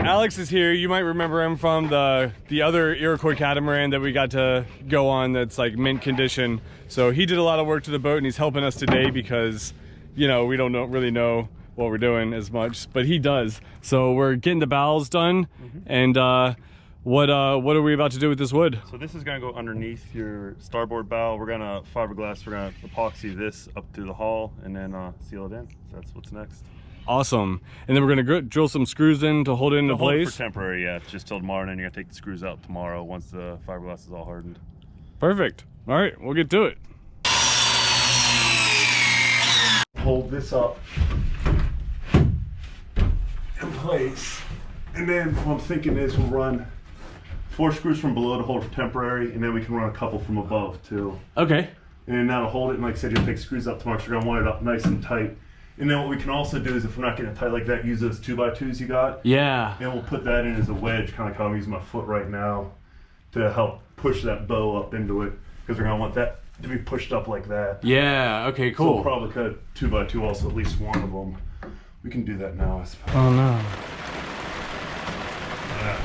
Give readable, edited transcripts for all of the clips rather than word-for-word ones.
Alex is here. You might remember him from the other Iroquois catamaran that we got to go on that's like mint condition. So he did a lot of work to the boat and he's helping us today because, you know, we don't really know what we're doing as much, but he does. So we're getting the bowels done. And what are we about to do with this wood? So this is gonna go underneath your starboard bow. We're gonna fiberglass, we're gonna epoxy this up to the hull and then seal it in. So that's what's next. Awesome. And then we're gonna drill some screws in to hold it into place? For temporary, yeah, just till tomorrow, and then you're gonna take the screws out tomorrow once the fiberglass is all hardened. Perfect. All right, we'll get to it. Hold this up in place, and then what I'm thinking is we'll run 4 screws from below to hold it for temporary, and then we can run a couple from above too. Okay. And then that'll hold it, and like I said, you'll take screws up tomorrow, so you're gonna want it up nice and tight. And then what we can also do is, if we're not getting it tight like that, use those 2x2s you got. Yeah. And we'll put that in as a wedge, kind of like how I'm using my foot right now, to help push that bow up into it, because we're gonna want that to be pushed up like that. Yeah, okay, cool. So we'll probably cut 2x2 also, at least one of them. We can do that now, I suppose. Oh no. Yeah.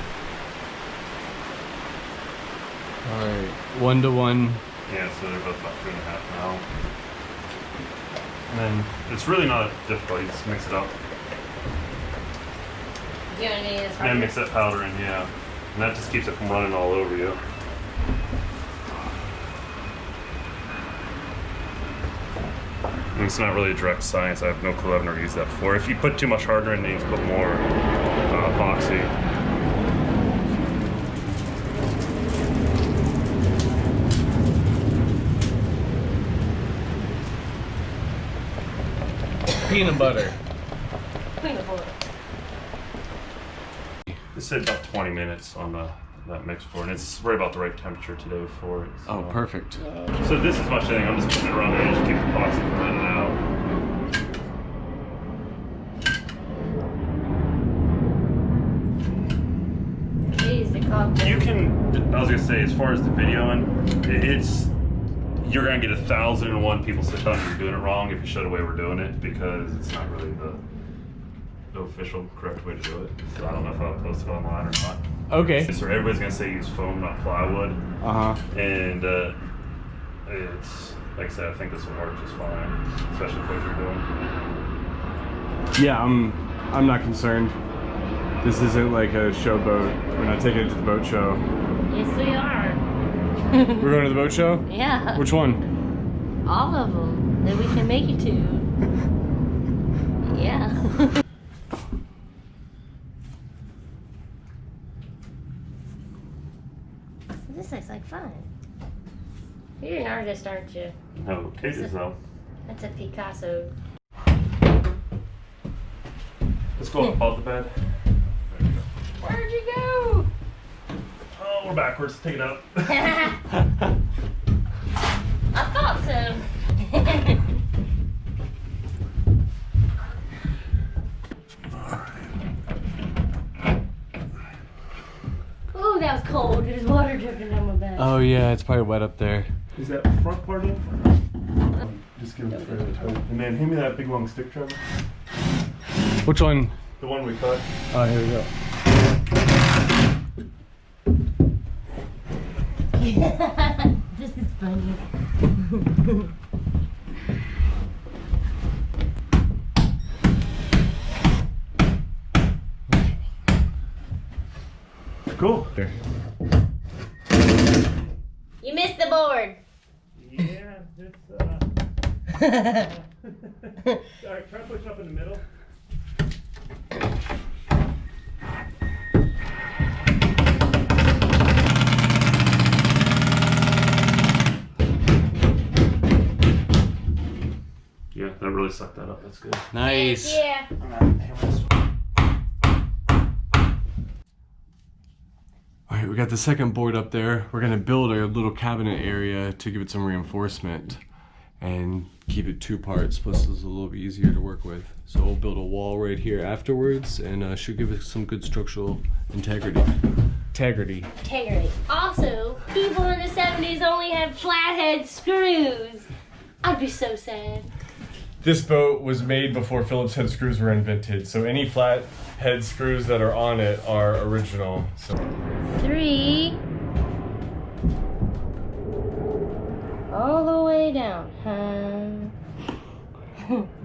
All right, 1 to 1. Yeah, so they're both about 2.5 now. And then it's really not difficult, you just mix it up. You know what I mean? It's And then mix that powder in, yeah. And that just keeps it from running all over you. And it's not really a direct science, I have no clue, I've never used that before. If you put too much hardener in, then you need to put more epoxy. Peanut butter. Peanut butter. It said about 20 minutes on that mix for it, and it's right about the right temperature today for it. So. Oh, perfect. So this is my thing, I'm just putting it around the edge to keep the epoxy from running out. Jeez, the cocktail. You can, I was gonna say, as far as the videoing, you're gonna get 1,001 people sit down and you're doing it wrong if you show the way we're doing it, because it's not really the official correct way to do it. So I don't know if I'll post it online or not. Okay. So everybody's gonna say use foam, not plywood. And it's, like I said, I think this will work just fine, especially for what you're doing. Yeah, I'm not concerned. This isn't like a show boat. We're not taking it to the boat show. Yes, we are. We're going to the boat show? Yeah. Which one? All of them that we can make it to. Yeah. This looks like fun. You're an artist, aren't you? No, cases though. That's a Picasso. Let's go up above the bed. Where'd you go? Oh, we're backwards. Take it up. I thought so. Ooh, that was cold. There's water dripping down my back. Oh yeah, it's probably wet up there. Is that front part in? Just give it fairly tight. And then hand me that big long stick, Trevor. Which one? The one we cut. Oh, here we go. This is funny. Cool. You missed the board. Yeah, it's Alright, try to push up in the middle. Yeah, that really sucked that up. That's good. Nice. Yeah. All right, we got the second board up there. We're gonna build a little cabinet area to give it some reinforcement and keep it 2 parts, plus it's a little bit easier to work with. So we'll build a wall right here afterwards and should give it some good structural integrity. Integrity. Also, people in the 70s only had flathead screws. I'd be so sad. this boat was made before Phillips head screws were invented, so any flat head screws that are on it are original. So 3. All the way down.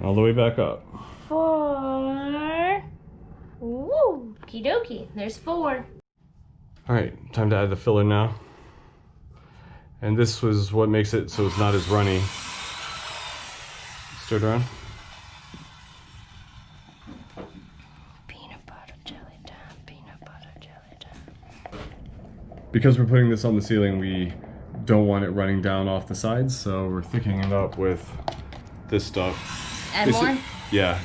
all the way back up. 4. Woo! Okie dokie. There's 4. All right, time to add the filler now. And this was what makes it so it's not as runny. Stir it around. Peanut butter jelly time. Peanut butter jelly time. Because we're putting this on the ceiling, we don't want it running down off the sides, so we're thickening it up with this stuff. Add more? Yeah.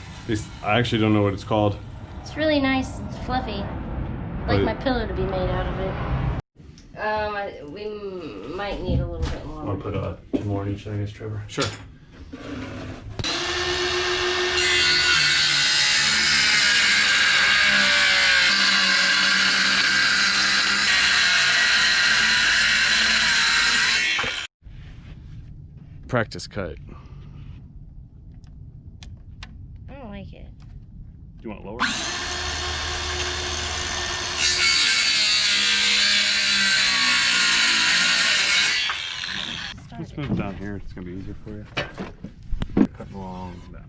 I actually don't know what it's called. It's really nice and fluffy. Like my pillow to be made out of it. We might need a little bit more. I'll put 2 more in each, I guess, Trevor. Sure. Practice cut. I don't like it. Do you want it lower? Let's move it down here. It's gonna be easier for you. Cutting along that.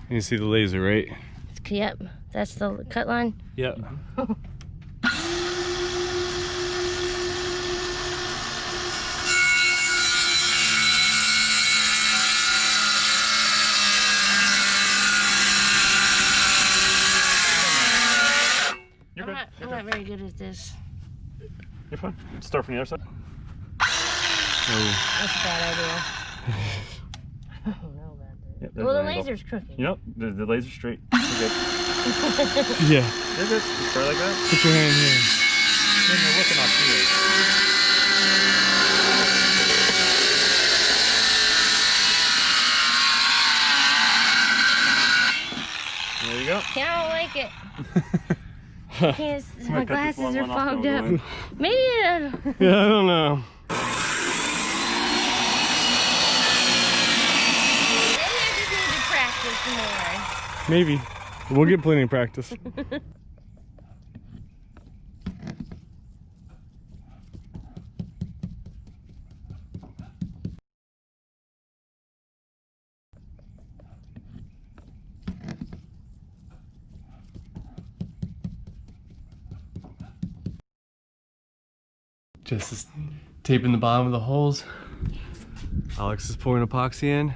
You see the laser, right? Yep, that's the cut line. Yep. I'm not very good at this. You're fine. Start from the other side. That's a bad idea. I don't know about that. Yep, Well, the an angle. laser's crooked. You know, the laser's straight. You're good. Yeah. You're good. You start like that. Put your hand here. Then you're looking up here. There you go. I don't like it. Can't, my cut this glasses long are one off, fogged though, up. go Maybe Yeah, I don't know. maybe I just need to practice more. Maybe. We'll get plenty of practice. Just taping the bottom of the holes. Alex is pouring epoxy in.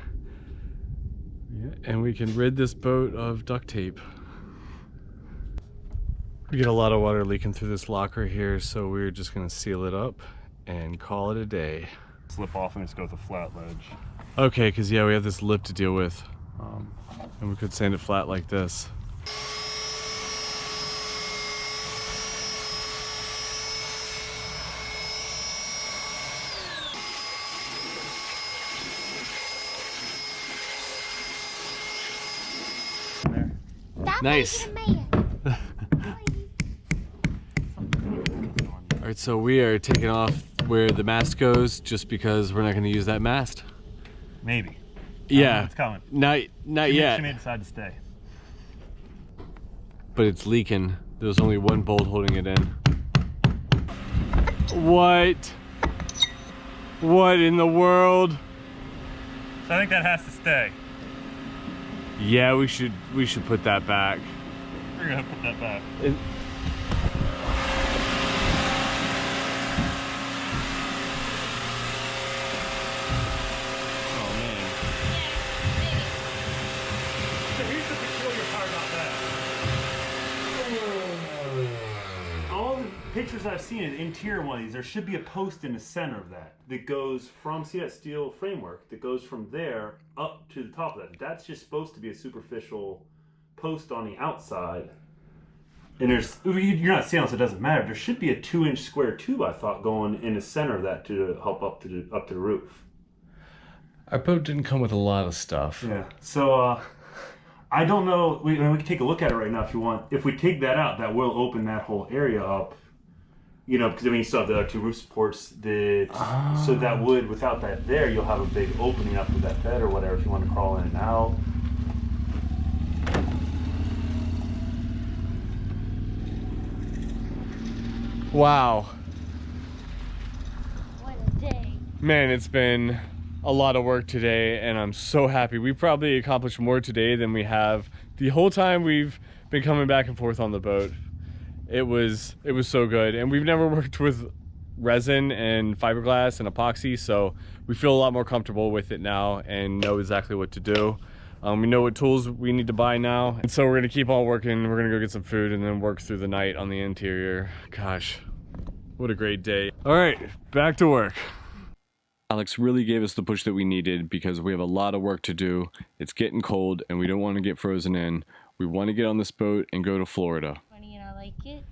And we can rid this boat of duct tape. We get a lot of water leaking through this locker here, so we're just gonna seal it up and call it a day. Slip off and just go with a flat ledge. Okay, because yeah, we have this lip to deal with. And we could sand it flat like this. Nice. All right, so we are taking off where the mast goes just because we're not going to use that mast. Maybe. Yeah. It's coming. Not yet. She may decide to stay. But it's leaking. There's only one bolt holding it in. What? What in the world? So I think that has to stay. Yeah, we should put that back. We're gonna put that back. Oh man. So here's the peculiar part about that. All the pictures I've seen in the interior one of these, there should be a post in the center of that goes from, see that steel framework, that goes from there up to the top of that. That's just supposed to be a superficial post on the outside. And you're not seeing, so it doesn't matter. There should be a 2-inch square tube, I thought, going in the center of that to help up to the roof. Our boat didn't come with a lot of stuff. Yeah. So I don't know. We can take a look at it right now if you want. If we take that out, that will open that whole area up. You know, because I mean, you still have the other 2 roof supports. So that would, without that there, you'll have a big opening up with that bed or whatever if you want to crawl in and out. Wow. What a day. Man, it's been a lot of work today, and I'm so happy. We probably accomplished more today than we have the whole time we've been coming back and forth on the boat. It was so good, and we've never worked with resin and fiberglass and epoxy, so we feel a lot more comfortable with it now and know exactly what to do. We know what tools we need to buy now, and so we're gonna keep on working. We're gonna go get some food and then work through the night on the interior. Gosh, what a great day. All right, back to work. Alex really gave us the push that we needed because we have a lot of work to do. It's getting cold and we don't want to get frozen in. We want to get on this boat and go to Florida. Funny and I like it.